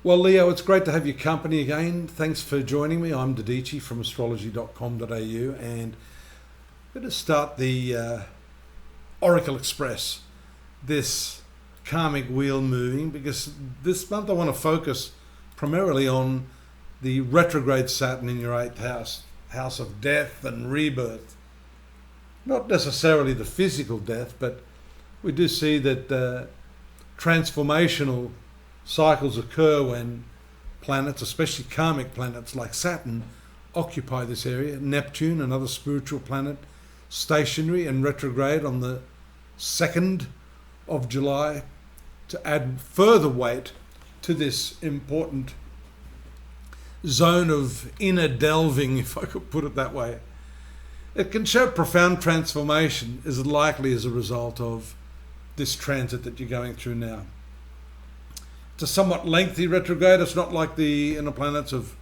Well, Leo, it's great to have your company again. Thanks for joining me. I'm Dadhichi from astrology.com.au, and I'm going to start the Oracle Express, this karmic wheel moving, because this month I want to focus primarily on the retrograde Saturn in your 8th house, house of death and rebirth. Not necessarily the physical death, but we do see that transformational cycles occur when planets, especially karmic planets like Saturn, occupy this area. Neptune, another spiritual planet, stationary and retrograde on the 2nd of July to add further weight to this important zone of inner delving, if I could put it that way. It can show profound transformation is likely as a result of this transit that you're going through now. It's a somewhat lengthy retrograde. It's not like the inner planets of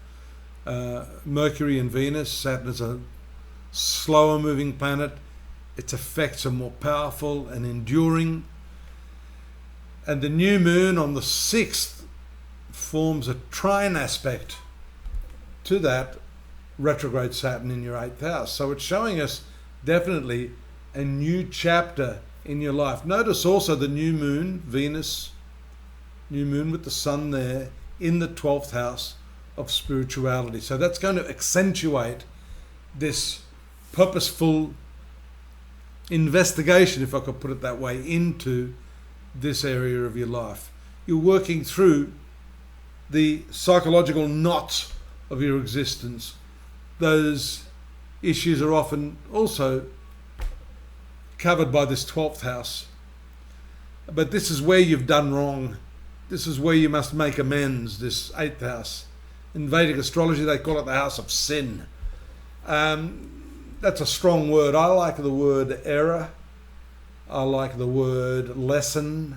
Mercury and Venus. Saturn is a slower moving planet. Its effects are more powerful and enduring. And the new moon on the 6th forms a trine aspect to that retrograde Saturn in your 8th house. So it's showing us definitely a new chapter in your life. Notice also the new moon, Venus, new moon with the sun there in the 12th house of spirituality. So that's going to accentuate this purposeful investigation, if I could put it that way, into this area of your life. You're working through the psychological knots of your existence. Those issues are often also covered by this 12th house. But this is where you've done wrong. This is where you must make amends, this 8th house. In Vedic astrology, they call it the house of sin. That's a strong word. I like the word error. I like the word lesson.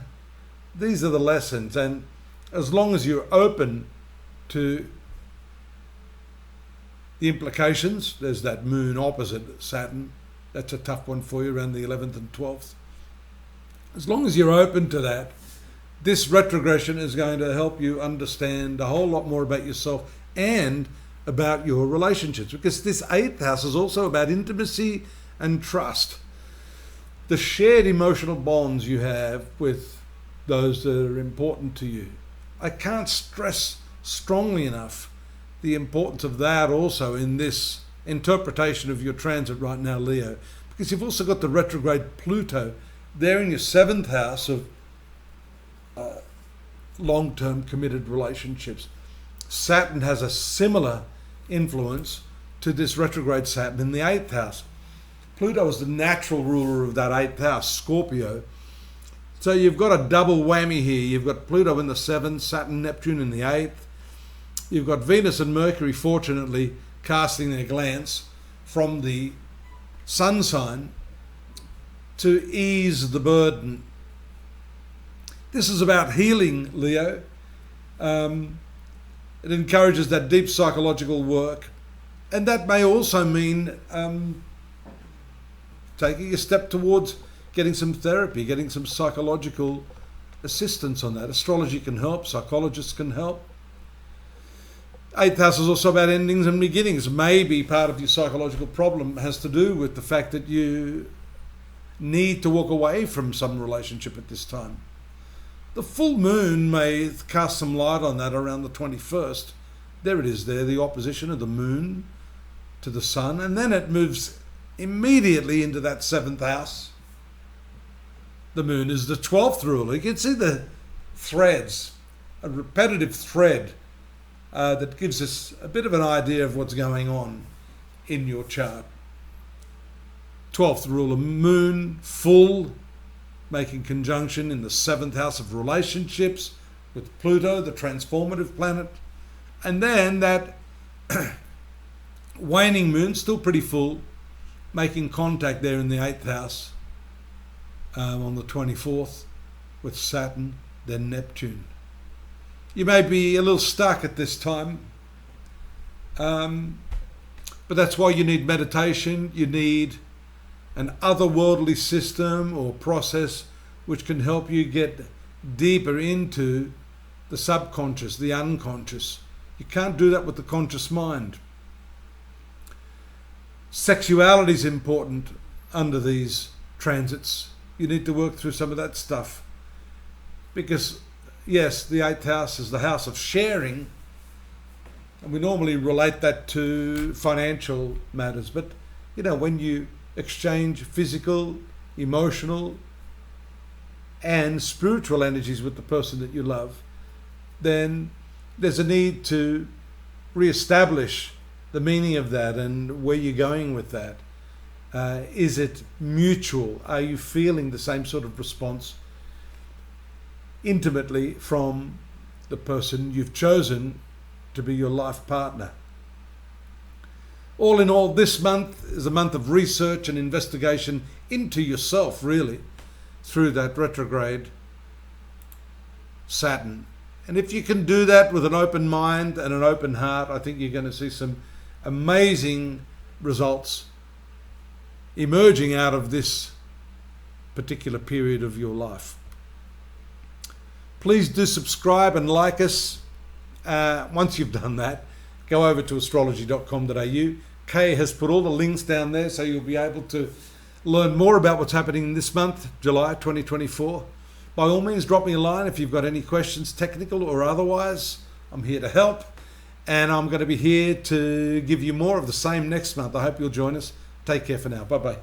These are the lessons. And as long as you're open to the implications, there's that moon opposite Saturn. That's a tough one for you around the 11th and 12th. As long as you're open to that, this retrogression is going to help you understand a whole lot more about yourself and about your relationships, because this 8th house is also about intimacy and trust. The shared emotional bonds you have with those that are important to you. I can't stress strongly enough the importance of that also in this interpretation of your transit right now, Leo, because you've also got the retrograde Pluto there in your 7th house of long-term committed relationships. Saturn has a similar influence to this retrograde Saturn in the 8th house. Pluto is the natural ruler of that 8th house, Scorpio. So you've got a double whammy here. You've got Pluto in the 7th, Saturn, Neptune in the 8th. You've got Venus and Mercury, fortunately, casting their glance from the sun sign to ease the burden. This is about healing, Leo. It encourages that deep psychological work. And that may also mean taking a step towards getting some therapy, getting some psychological assistance on that. Astrology can help, psychologists can help. 8th house is also about endings and beginnings. Maybe part of your psychological problem has to do with the fact that you need to walk away from some relationship at this time. The full moon may cast some light on that around the 21st. There it is there, the opposition of the moon to the sun. And then it moves immediately into that 7th house. The moon is the 12th ruler. You can see the threads, a repetitive thread that gives us a bit of an idea of what's going on in your chart. 12th ruler, moon, full, making conjunction in the 7th house of relationships with Pluto, the transformative planet. And then that waning moon, still pretty full, making contact there in the 8th house on the 24th with Saturn, then Neptune. You may be a little stuck at this time, but that's why you need meditation. You need an otherworldly system or process which can help you get deeper into the subconscious, the unconscious. You can't do that with the conscious mind. Sexuality is important under these transits. You need to work through some of that stuff. Because, yes, the 8th house is the house of sharing, and we normally relate that to financial matters. But, you know, when you exchange physical, emotional, and spiritual energies with the person that you love, then there's a need to re-establish the meaning of that and where you're going with that. Is it mutual? Are you feeling the same sort of response intimately from the person you've chosen to be your life partner? All in all, this month is a month of research and investigation into yourself, really, through that retrograde Saturn. And if you can do that with an open mind and an open heart, I think you're going to see some amazing results emerging out of this particular period of your life. Please do subscribe and like us. Once you've done that, go over to astrology.com.au. Kay has put all the links down there, so you'll be able to learn more about what's happening this month, July 2024. By all means, drop me a line if you've got any questions, technical or otherwise. I'm here to help, and I'm going to be here to give you more of the same next month. I hope you'll join us. Take care for now. Bye-bye.